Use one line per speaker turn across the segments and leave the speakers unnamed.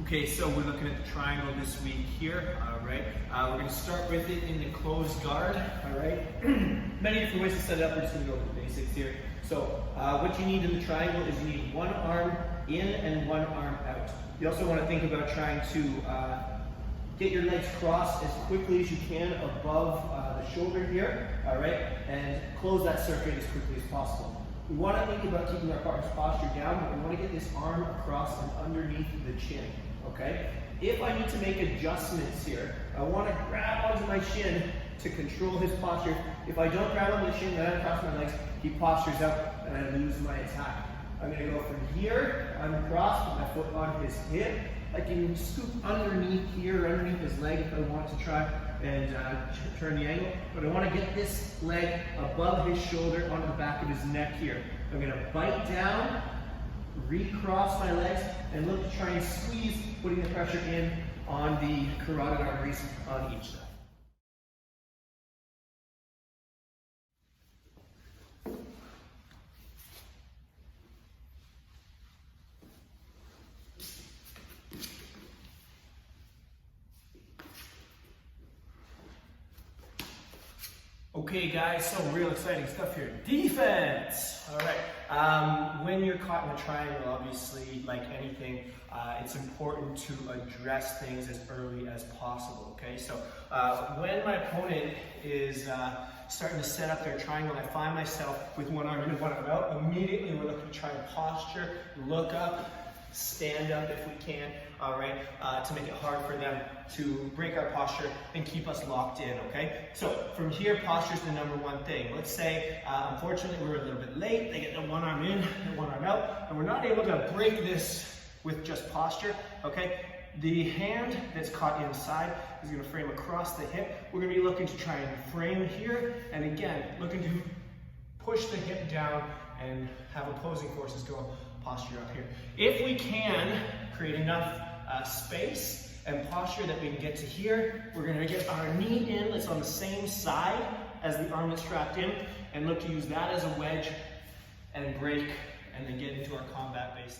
Okay, so we're looking at the triangle this week here, all right? We're gonna start with it in the closed guard, all right? Many different ways to set it up, we're just gonna go over the basics here. So what you need in the triangle is you need one arm in and one arm out. You also wanna think about trying to get your legs crossed as quickly as you can above the shoulder here, all right? And close that circuit as quickly as possible. We want to think about keeping our partner's posture down, but we want to get this arm across and underneath the chin, okay? If I need to make adjustments here, I want to grab onto my shin to control his posture. If I don't grab onto the shin, then I cross my legs, he postures out, and I lose my attack. I'm going to go from here, I'm across, put my foot on his hip. I can scoop underneath here, underneath his leg if I want to try and turn the angle. But I want to get this leg above his shoulder onto the back of his neck here. I'm going to bite down, recross my legs, and look to try and squeeze, putting the pressure in on the carotid arteries on each side. Okay guys, so real exciting stuff here. Defense! All right, when you're caught in a triangle, obviously, like anything, it's important to address things as early as possible, okay? So when my opponent is starting to set up their triangle, I find myself with one arm in and one arm out, immediately we're looking to try and posture, look up, stand up if we can, all right, to make it hard for them to break our posture and keep us locked in, okay? So from here, posture is the number one thing. Let's say, unfortunately, we're a little bit late. They get the one arm in and one arm out, and we're not able to break this with just posture, okay? The hand that's caught inside is gonna frame across the hip. We're gonna be looking to try and frame here, and again, looking to push the hip down and have opposing forces go posture up here. If we can create enough space and posture that we can get to here, we're going to get our knee in that's on the same side as the arm that's strapped in, and look to use that as a wedge and break, and then get into our combat base.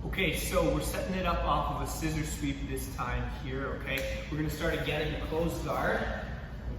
Okay, so we're setting it up off of a scissor sweep this time here, okay? We're gonna start again in the closed guard,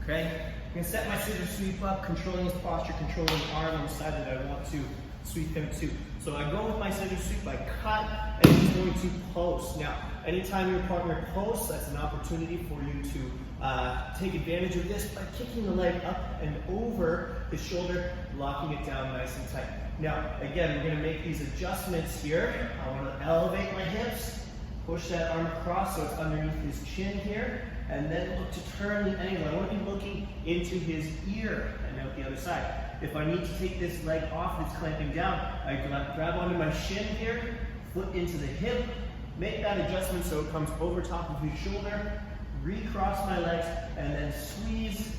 okay? I'm gonna set my scissor sweep up, controlling his posture, controlling the arm on the side that I want to sweep him to. So I go with my scissor sweep, I cut, and he's going to post. Now, anytime your partner posts, that's an opportunity for you to take advantage of this by kicking the leg up and over his shoulder, locking it down nice and tight. Now, again, we're going to make these adjustments here. I want to elevate my hips, push that arm across so it's underneath his chin here, and then look to turn the angle. I want to be looking into his ear and out the other side. If I need to take this leg off that's clamping down, I grab onto my shin here, foot into the hip, make that adjustment so it comes over top of his shoulder, recross my legs, and then squeeze.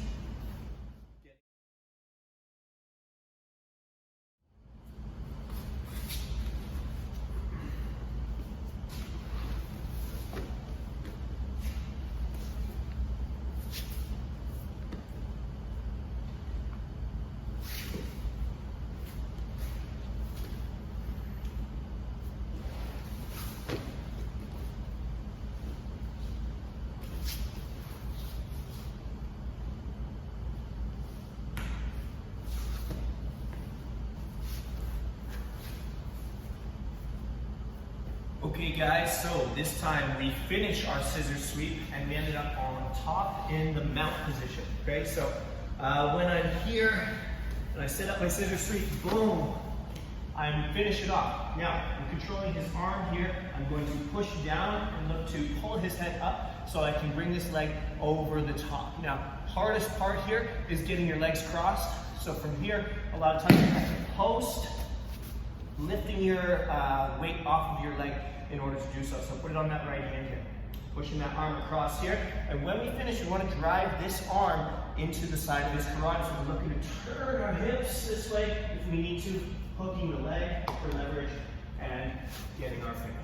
Okay guys, so this time we finish our scissor sweep and we ended up on top in the mount position, okay? So when I'm here and I set up my scissor sweep, boom, I'm finish it off. Now, I'm controlling his arm here. I'm going to push down and look to pull his head up so I can bring this leg over the top. Now, hardest part here is getting your legs crossed. So from here, a lot of times you have to post, lifting your weight off of your leg in order to do so. So put it on that right hand here. Pushing that arm across here. And when we finish, we want to drive this arm into the side of his carotid. So we're looking to turn our hips this way if we need to, hooking the leg for leverage and getting our finish.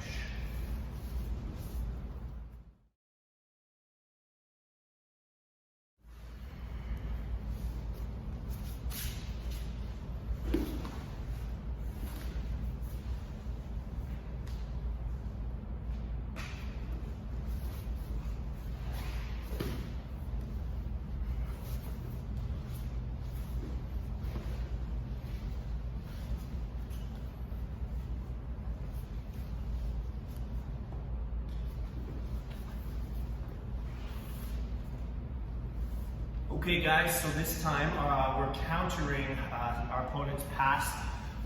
Okay guys, so this time we're countering our opponent's pass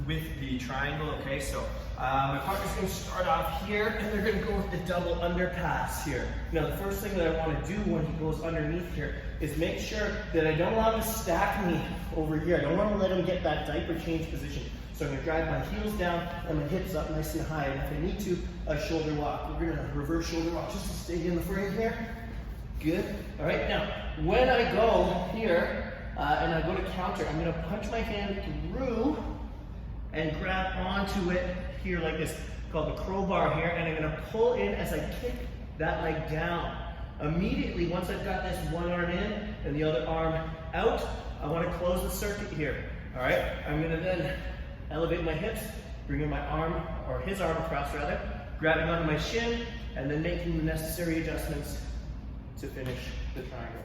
with the triangle, okay? So my partner's gonna start off here and they're gonna go with the double under pass here. Now the first thing that I wanna do when he goes underneath here is make sure that I don't allow him to stack me over here. I don't wanna let him get that diaper change position. So I'm gonna drive my heels down and my hips up nice and high. And if I need to, a shoulder walk. We're gonna reverse shoulder walk just to stay in the frame here. Good. All right, now, when I go here and I go to counter, I'm gonna punch my hand through and grab onto it here like this, called the crowbar here, and I'm gonna pull in as I kick that leg down. Immediately, once I've got this one arm in and the other arm out, I wanna close the circuit here. All right, I'm gonna then elevate my hips, bringing my arm, or his arm across rather, grabbing onto my shin, and then making the necessary adjustments to finish the triangle.